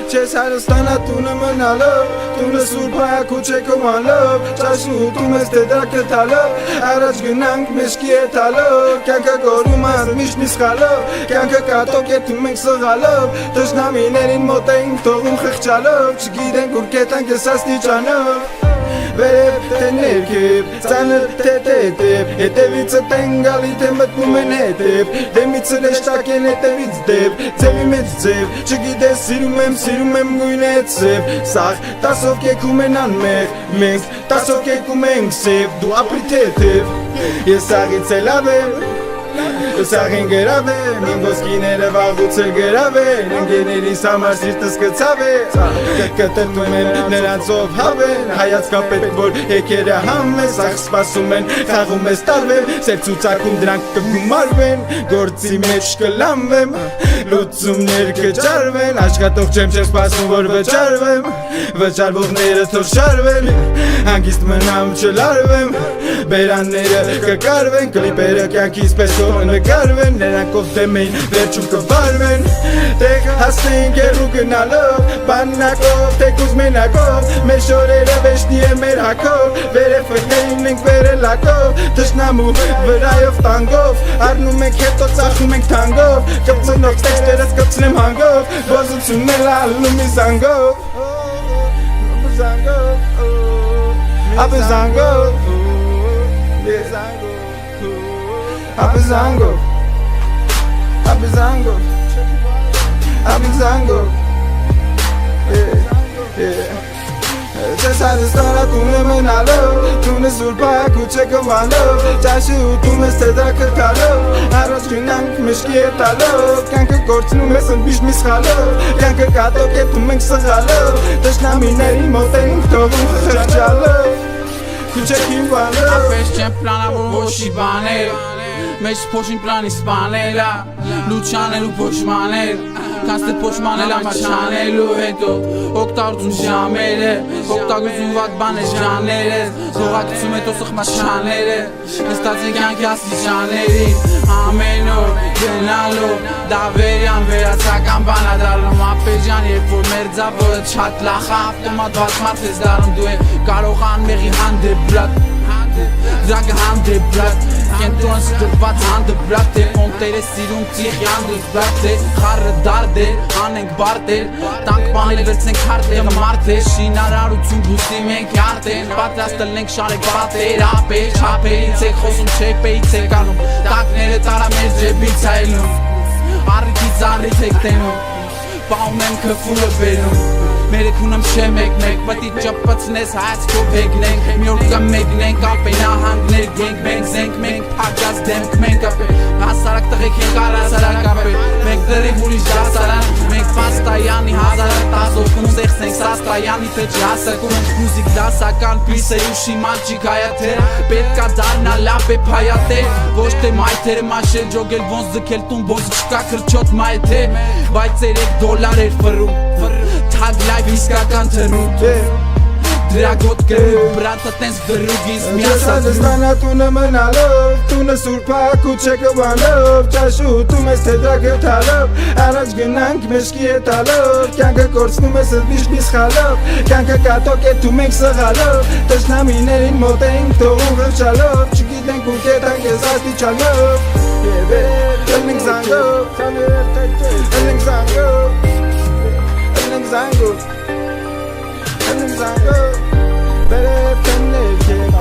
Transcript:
Չես Հայաստանա տունը մնալով, տունը սուրբ հայակոչ է կոմանլով, ճաշի ուտում ես թե դա կտալով, առաջ գնանք մեջքի է տալով, կյանքը գորում ես միշտ մի սխալով, կյանքը կատոկ է թում ենք սղալով, թշնամիներին մոտ էինք թողում խղճալով, չգիտենք ուր կետանք ես աստիճանով Վերև թե ներքև, ծանր թե տետև, հետևիցը տենգալի թե մտնում են հետև, դեմիցը նեշտակ են հետևից դև, ձևի մեջ ձև, չգիտես սիրում եմ գույն է ձև, սաղ տասով կեքում են անմեղ, մենք տասով կեքում ենք սև, դու ապրի թեթև, ես սաղից է լավ եմ, Սաղին գրավ եմ, իմ ոսկիները վաղուց էլ գրավ են, ընկերներիս համար սիրտս կցավ է, կտրտում եմ նրանցով հավ են, հայացքա պետք որ եկերը համ է, սաղ սպասում են, խաղում ես տարվեմ, սև ծուծակում դրանք կգումարվեն, գործի մեջ կլամվեմ, լուծումներ կճարվեն, աշխատող չեմ սպասում որ վճարվեմ, վճարվողները թող շարվեն, հանգիստ մնամ չլարվեմ, բերանները կկարվեն, կլիպերը կյանքիս պես նկարվեն, նրանք ով դեմ էին, վերջում կվարվեն Տեղ հասնենք երու գնալով, բաննակով, թեկուզ մենակով Մեր շորերը վեշնի է մեր հակով, վերև վրնեին ենք վերելակով Թշնամու վրայով տանգով, առնում ենք հետո ծախում ենք թանգով Կպցնող տեքստերս կպցնեմ հանգով, բոզությունն էլ ալնում ի զանգով Ապը զանգով Abizango Չես Հայաստանա տունը մնալով, տունը սուրբ հայակոչ է կոմանլով, ճաշի ուտում ես թե դա կտալով, առաջ գնանք մեջքի է տալով, կյանքը կորցնում ես ընդմիշտ մի սխալով, կյանքը կատոկ է թում ենք սղալով, թշնամիներին մոտ էինք թողում խղճալով, քուչեքին բանով Ապես չեմ պլանավորում ոչի բաներ Մեջ փոշին պլանի սպանել լուչանել ու փոշմանել Կանց թե փոշմանել ամա չանելու հետո Օգտագործում ժամերը Օգտագործում վատ բաներ ժաները Զողակցում հետո սխմա չաները Նստած են կյանքի աստիճանների Ամեն օր գնալով Դավերյան վերացական բանադարում Ապեջան երբ որ մերձավորը չատ լախա Ավտոմատ վատ մարդ ես դարում դու է կարող անմեղի հանդեպ բրատ Դրակը հանդեպ բրատ Կենտրոնս դրված հանդեպ բրատ է Պոնտերը սիրում ծիխ յանդուս բրատ է Խարը դարդ է, անենք բարդ է Տանք բանել վերցենք հարդ է մարդ է Շինարարություն բուստի մենք յարդ են Պատրաստել ենք շարեք պատեր ապեր Չապերից եք խոսում չեպեից եք անում Տակները տարա մեր ջեբից այլում Առիքից առիթ եք տենում Պաում եմ քֆուրը բերում Մերեքունեմ չեմ մեկ Պտի ճպծնես հայացքով հեգնենք Մի օր կմեգնենք ապենահանգներ գենք Մենք զենք մենք պագած դեմք մենք ապեր Հասարակ տղեք ենք առասարակ ապեր Մենք դրիվ ուրիշ դասարան Մենք պաստայանի հազարատազով կունսեղսենք Սաստայանի թե չհասակում ենք մուզիկ դասական Պիսը ուշի մանչիկ հայաթեր Պետքա դարնա լապ է պայատեր Ոչ թե մայթերը մաշել ջոգել ոնց ձգել տուն բոզ չկա քրչոտ մայթե Բայց 3 դոլար էր ֆրում Tag life իսկական թրուտ Դրա գոտ կրուտ բրանտը տենց դրուգից Չես Հայաստանա տունը մնալով, տունը սուրբ հայակոչ է կոմանլով Ճաշի ուտում ես թե դա կտալով, առաջ գնանք մեջքի է տալով Կյանքը կորցնում ես ընդմիշտ մի սխալով, կյանքը կատոկ է թում ենք սղալով Թշնամիներին մոտ էինք թողում խղճալով, չգիտենք ուր կետանք ես աստիճանով Ելնենք զանգով, ելնենք զանգով Zango, better than naked,